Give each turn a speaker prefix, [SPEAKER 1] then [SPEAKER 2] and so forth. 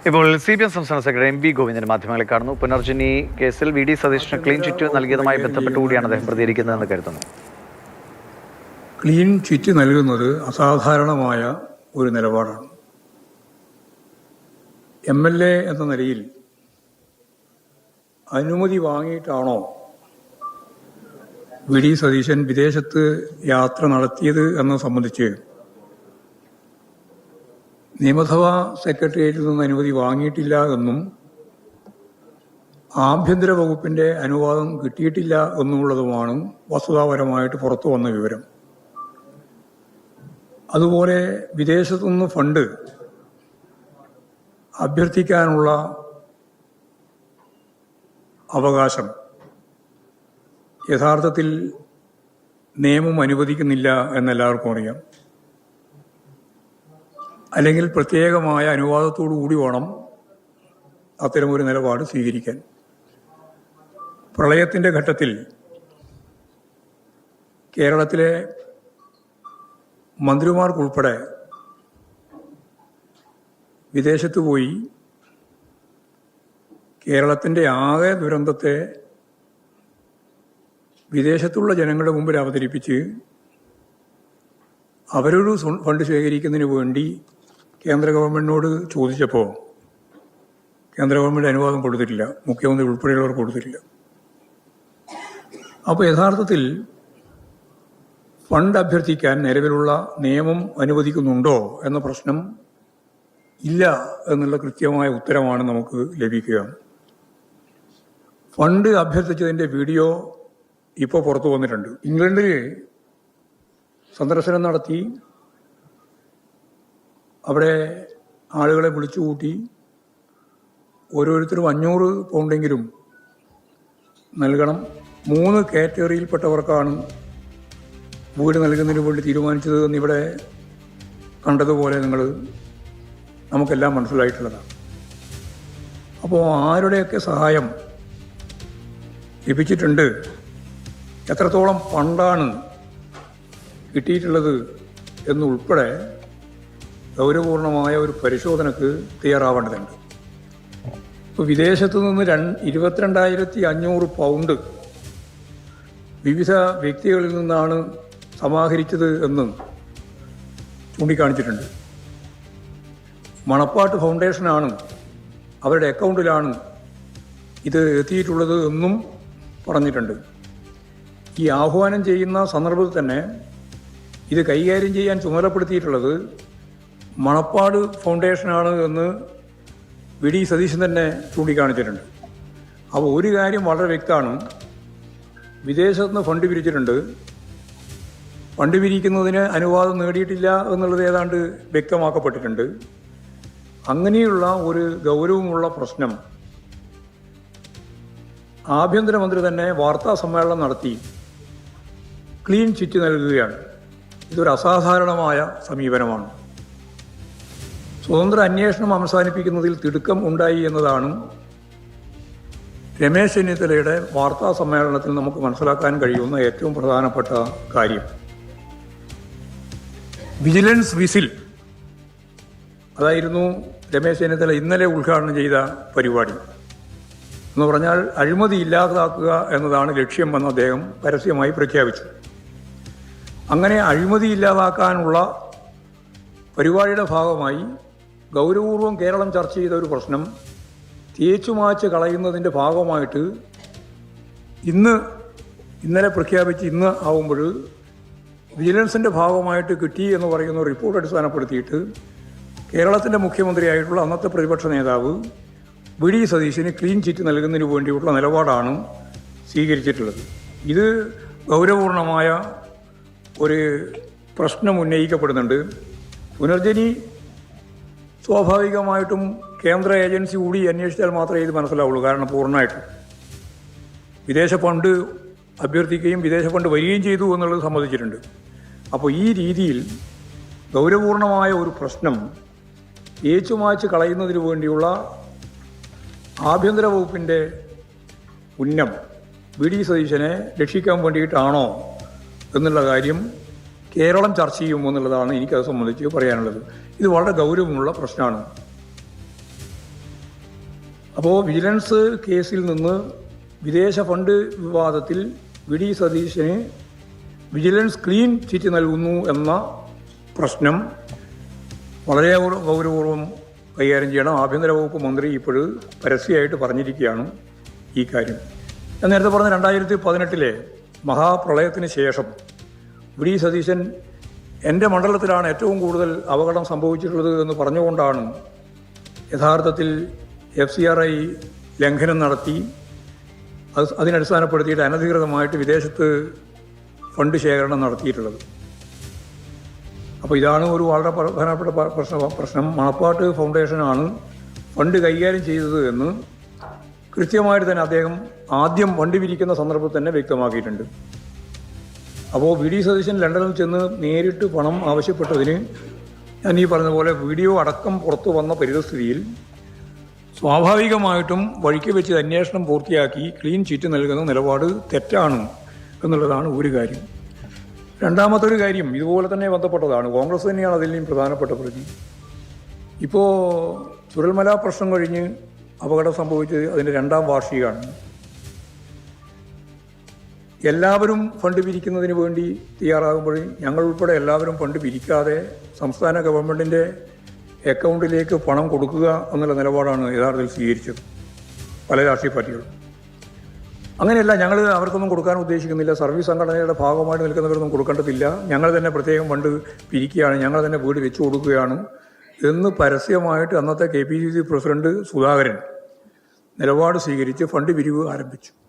[SPEAKER 1] ഇപ്പോൾ CPM സംസ്ഥാന secretary MP Govindan മാധ്യമങ്ങളെ കാണുന്നു. പുനർജനി കേസിൽ VD സതീശന് ക്ലീൻ ചിറ്റ് നൽകിയതുമായി ബന്ധപ്പെട്ടുകൂടിയാണ് അദ്ദേഹം പ്രതികരിക്കുന്നതെന്ന് കരുതുന്നു.
[SPEAKER 2] ക്ലീൻ ചിറ്റ് നൽകുന്നത് അസാധാരണമായ ഒരു നിലപാടാണ്. MLA എന്ന നിലയിൽ അനുമതി വാങ്ങിയിട്ടാണോ VD സതീശൻ വിദേശത്ത് യാത്ര നടത്തിയത് എന്നത് സംബന്ധിച്ച് നിയമസഭാ സെക്രട്ടേറിയറ്റിൽ നിന്ന് അനുമതി വാങ്ങിയിട്ടില്ല എന്നും ആഭ്യന്തര വകുപ്പിന്റെ അനുവാദം കിട്ടിയിട്ടില്ല എന്നുള്ളതുമാണ് വസ്തുതാപരമായിട്ട് പുറത്തു വന്ന വിവരം. അതുപോലെ വിദേശത്തുനിന്ന് ഫണ്ട് അഭ്യർത്ഥിക്കാനുള്ള അവകാശം യഥാർത്ഥത്തിൽ നിയമം അനുവദിക്കുന്നില്ല എന്നെല്ലാവർക്കും അറിയാം. അല്ലെങ്കിൽ പ്രത്യേകമായ അനുവാദത്തോടു കൂടി വേണം അത്തരമൊരു നിലപാട് സ്വീകരിക്കാൻ. പ്രളയത്തിൻ്റെ ഘട്ടത്തിൽ കേരളത്തിലെ മന്ത്രിമാർക്കുൾപ്പെടെ വിദേശത്ത് പോയി കേരളത്തിൻ്റെ ആകെ ദുരന്തത്തെ വിദേശത്തുള്ള ജനങ്ങളുടെ മുമ്പിൽ അവതരിപ്പിച്ച് അവരൊരു ഫണ്ട് ശേഖരിക്കുന്നതിന് വേണ്ടി കേന്ദ്ര ഗവൺമെന്റിനോട് ചോദിച്ചപ്പോൾ കേന്ദ്ര ഗവൺമെന്റ് അനുവാദം കൊടുത്തിട്ടില്ല, മുഖ്യമന്ത്രി ഉൾപ്പെടെയുള്ളവർ കൊടുത്തിട്ടില്ല. അപ്പോൾ യഥാർത്ഥത്തിൽ ഫണ്ട് അഭ്യർത്ഥിക്കാൻ നിലവിലുള്ള നിയമം അനുവദിക്കുന്നുണ്ടോ എന്ന പ്രശ്നം ഇല്ല എന്നുള്ള കൃത്യമായ ഉത്തരമാണ് നമുക്ക് ലഭിക്കുക. ഫണ്ട് അഭ്യർത്ഥിച്ചതിൻ്റെ വീഡിയോ ഇപ്പോൾ പുറത്തു വന്നിട്ടുണ്ട്. ഇംഗ്ലണ്ടിൽ സന്ദർശനം നടത്തി അവിടെ ആളുകളെ വിളിച്ചുകൂട്ടി ഓരോരുത്തരും 500 പൗണ്ടെങ്കിലും നൽകണം. 3 കാറ്റഗറിയിൽപ്പെട്ടവർക്കാണ് വീട് നൽകുന്നതിന് വേണ്ടി തീരുമാനിച്ചത് എന്നിവിടെ കണ്ടതുപോലെ നമുക്കെല്ലാം മനസ്സിലായിട്ടുള്ളതാണ്. അപ്പോൾ ആരുടെയൊക്കെ സഹായം ലഭിച്ചിട്ടുണ്ട്, എത്രത്തോളം ഫണ്ടാണ് കിട്ടിയിട്ടുള്ളത് എന്നുൾപ്പെടെ ഗൗരവപൂർണമായ ഒരു പരിശോധനക്ക് തയ്യാറാവേണ്ടതുണ്ട്. ഇപ്പോൾ വിദേശത്തു നിന്ന് 22,500 പൗണ്ട് വിവിധ വ്യക്തികളിൽ നിന്നാണ് സമാഹരിച്ചത് എന്ന് ചൂണ്ടിക്കാണിച്ചിട്ടുണ്ട്. മണപ്പാട്ട് ഫൗണ്ടേഷനാണ്, അവരുടെ അക്കൗണ്ടിലാണ് ഇത് എത്തിയിട്ടുള്ളത് എന്നും പറഞ്ഞിട്ടുണ്ട്. ഈ ആഹ്വാനം ചെയ്യുന്ന സന്ദർഭത്തിൽ തന്നെ ഇത് കൈകാര്യം ചെയ്യാൻ ചുമതലപ്പെടുത്തിയിട്ടുള്ളത് മണപ്പാട് ഫൗണ്ടേഷനാണ് എന്ന് VD സതീശൻ തന്നെ ചൂണ്ടിക്കാണിച്ചിട്ടുണ്ട്. അപ്പോൾ ഒരു കാര്യം വളരെ വ്യക്തമാണ്, വിദേശത്ത് നിന്ന് ഫണ്ട് പിരിച്ചിട്ടുണ്ട്, ഫണ്ട് പിരിക്കുന്നതിന് അനുവാദം നേടിയിട്ടില്ല എന്നുള്ളത് ഏതാണ്ട് വ്യക്തമാക്കപ്പെട്ടിട്ടുണ്ട്. അങ്ങനെയുള്ള ഒരു ഗൗരവമുള്ള പ്രശ്നം ആഭ്യന്തരമന്ത്രി തന്നെ വാർത്താ സമ്മേളനം നടത്തി ക്ലീൻ ചിറ്റ് നൽകുകയാണ്. ഇതൊരു അസാധാരണമായ സമീപനമാണ്. സ്വതന്ത്ര അന്വേഷണം അവസാനിപ്പിക്കുന്നതിൽ തിടുക്കം ഉണ്ടായി എന്നതാണ് രമേശ് ചെന്നിത്തലയുടെ വാർത്താ സമ്മേളനത്തിൽ നമുക്ക് മനസ്സിലാക്കാൻ കഴിയുന്ന ഏറ്റവും പ്രധാനപ്പെട്ട കാര്യം. വിജിലൻസ് വിസിൽ, അതായിരുന്നു രമേശ് ചെന്നിത്തല ഇന്നലെ ഉദ്ഘാടനം ചെയ്ത പരിപാടി. എന്ന് പറഞ്ഞാൽ അഴിമതി ഇല്ലാതാക്കുക എന്നതാണ് ലക്ഷ്യമെന്ന് അദ്ദേഹം പരസ്യമായി പ്രഖ്യാപിച്ചു. അങ്ങനെ അഴിമതി ഇല്ലാതാക്കാനുള്ള പരിപാടിയുടെ ഭാഗമായി ഗൗരവപൂർവ്വം കേരളം ചർച്ച ചെയ്ത ഒരു പ്രശ്നം തേച്ചുമാച്ച് കളയുന്നതിൻ്റെ ഭാഗമായിട്ട് ഇന്നലെ പ്രഖ്യാപിച്ച് ഇന്ന് ആവുമ്പോൾ വിജിലൻസിൻ്റെ ഭാഗമായിട്ട് കിട്ടി എന്ന് പറയുന്ന റിപ്പോർട്ട് അടിസ്ഥാനപ്പെടുത്തിയിട്ട് കേരളത്തിൻ്റെ മുഖ്യമന്ത്രിയായിട്ടുള്ള അന്നത്തെ പ്രതിപക്ഷ നേതാവ് VD സതീശന് ക്ലീൻ ചിറ്റ് നൽകുന്നതിന് വേണ്ടിയുള്ള നിലപാടാണ് സ്വീകരിച്ചിട്ടുള്ളത്. ഇത് ഗൗരവപൂർണമായ ഒരു പ്രശ്നം ഉന്നയിക്കപ്പെടുന്നുണ്ട്. പുനർജനി സ്വാഭാവികമായിട്ടും കേന്ദ്ര ഏജൻസി കൂടി അന്വേഷിച്ചാൽ മാത്രമേ ഇത് മനസ്സിലാവുള്ളൂ. കാരണം പൂർണ്ണമായിട്ടും വിദേശ ഫണ്ട് അഭ്യർത്ഥിക്കുകയും വിദേശ ഫണ്ട് വരികയും ചെയ്തു എന്നുള്ളത് സമ്മതിച്ചിട്ടുണ്ട്. അപ്പോൾ ഈ രീതിയിൽ ഗൗരവപൂർണമായ ഒരു പ്രശ്നം ഏച്ചുമാച്ച് കളയുന്നതിന് വേണ്ടിയുള്ള ആഭ്യന്തര വകുപ്പിൻ്റെ ഉന്നം VD സതീശനെ രക്ഷിക്കാൻ വേണ്ടിയിട്ടാണോ എന്നുള്ള കാര്യം കേരളം ചർച്ച ചെയ്യുമെന്നുള്ളതാണ് എനിക്കത് സംബന്ധിച്ച് പറയാനുള്ളത്. ഇത് വളരെ ഗൗരവമുള്ള പ്രശ്നമാണ്. അപ്പോൾ വിജിലൻസ് കേസിൽ നിന്ന് വിദേശ ഫണ്ട് വിവാദത്തിൽ വി ഡി സതീശന് വിജിലൻസ് ക്ലീൻ ചിറ്റ് നൽകുന്നു എന്ന പ്രശ്നം വളരെ ഗൗരവപൂർവ്വം കൈകാര്യം ചെയ്യണം. ആഭ്യന്തര വകുപ്പ് മന്ത്രി ഇപ്പോൾ പരസ്യമായിട്ട് പറഞ്ഞിരിക്കുകയാണ് ഈ കാര്യം. ഞാൻ നേരത്തെ പറഞ്ഞ 2018 മഹാപ്രളയത്തിന് ശേഷം വി ഡി സതീശൻ എൻ്റെ മണ്ഡലത്തിലാണ് ഏറ്റവും കൂടുതൽ അപകടം സംഭവിച്ചിട്ടുള്ളത് എന്ന് പറഞ്ഞുകൊണ്ടാണ് യഥാർത്ഥത്തിൽ FCRI ലംഘനം നടത്തി അതിനടിസ്ഥാനപ്പെടുത്തിയിട്ട് അനധികൃതമായിട്ട് വിദേശത്ത് ഫണ്ട് ശേഖരണം നടത്തിയിട്ടുള്ളത്. അപ്പോൾ ഇതാണ് ഒരു വളരെ പ്രധാനപ്പെട്ട പ്രശ്നം. മണപ്പാട്ട് ഫൗണ്ടേഷനാണ് ഫണ്ട് കൈകാര്യം ചെയ്തത് എന്ന് കൃത്യമായിട്ട് തന്നെ അദ്ദേഹം ആദ്യം ഫണ്ട് പിരിക്കുന്ന സന്ദർഭത്തിൽ തന്നെ വ്യക്തമാക്കിയിട്ടുണ്ട്. അപ്പോൾ വി ഡി സതീശൻ ലണ്ടനിൽ ചെന്ന് നേരിട്ട് പണം ആവശ്യപ്പെട്ടതിന് ഞാൻ ഈ പറഞ്ഞതുപോലെ വീഡിയോ അടക്കം പുറത്തു വന്ന പരിതസ്ഥിതിയിൽ സ്വാഭാവികമായിട്ടും വഴിക്ക് വെച്ച് അന്വേഷണം പൂർത്തിയാക്കി ക്ലീൻ ചിറ്റ് നൽകുന്ന നിലപാട് തെറ്റാണ് എന്നുള്ളതാണ് ഒരു കാര്യം. രണ്ടാമത്തെ ഒരു കാര്യം ഇതുപോലെ തന്നെ ബന്ധപ്പെട്ടതാണ്. കോൺഗ്രസ് തന്നെയാണ് അതിലെയും പ്രധാനപ്പെട്ട പ്രതി. ഇപ്പോൾ ചുരൽമല പ്രശ്നം കഴിഞ്ഞ് അപകടം സംഭവിച്ചത് അതിൻ്റെ 2ാം വാർഷികമാണ്. എല്ലാവരും ഫണ്ട് പിരിക്കുന്നതിന് വേണ്ടി തയ്യാറാകുമ്പോൾ ഞങ്ങൾ ഉൾപ്പെടെ എല്ലാവരും ഫണ്ട് പിരിക്കാതെ സംസ്ഥാന ഗവൺമെൻറ്റിൻ്റെ അക്കൗണ്ടിലേക്ക് പണം കൊടുക്കുക എന്നുള്ള നിലപാടാണ് യഥാർത്ഥത്തിൽ സ്വീകരിച്ചത് പല രാഷ്ട്രീയ പാർട്ടികളും. അങ്ങനെയല്ല, ഞങ്ങൾ അവർക്കൊന്നും കൊടുക്കാൻ ഉദ്ദേശിക്കുന്നില്ല, സർവീസ് സംഘടനയുടെ ഭാഗമായിട്ട് നിൽക്കുന്നവർക്കൊന്നും കൊടുക്കേണ്ടതില്ല, ഞങ്ങൾ തന്നെ പ്രത്യേകം ഫണ്ട് പിരിക്കുകയാണ്, ഞങ്ങൾ തന്നെ വീട് വെച്ചു കൊടുക്കുകയാണ് എന്ന് പരസ്യമായിട്ട് അന്നത്തെ KPCC പ്രസിഡന്റ് സുധാകരൻ നിലപാട് സ്വീകരിച്ച് ഫണ്ട് പിരിവ് ആരംഭിച്ചു.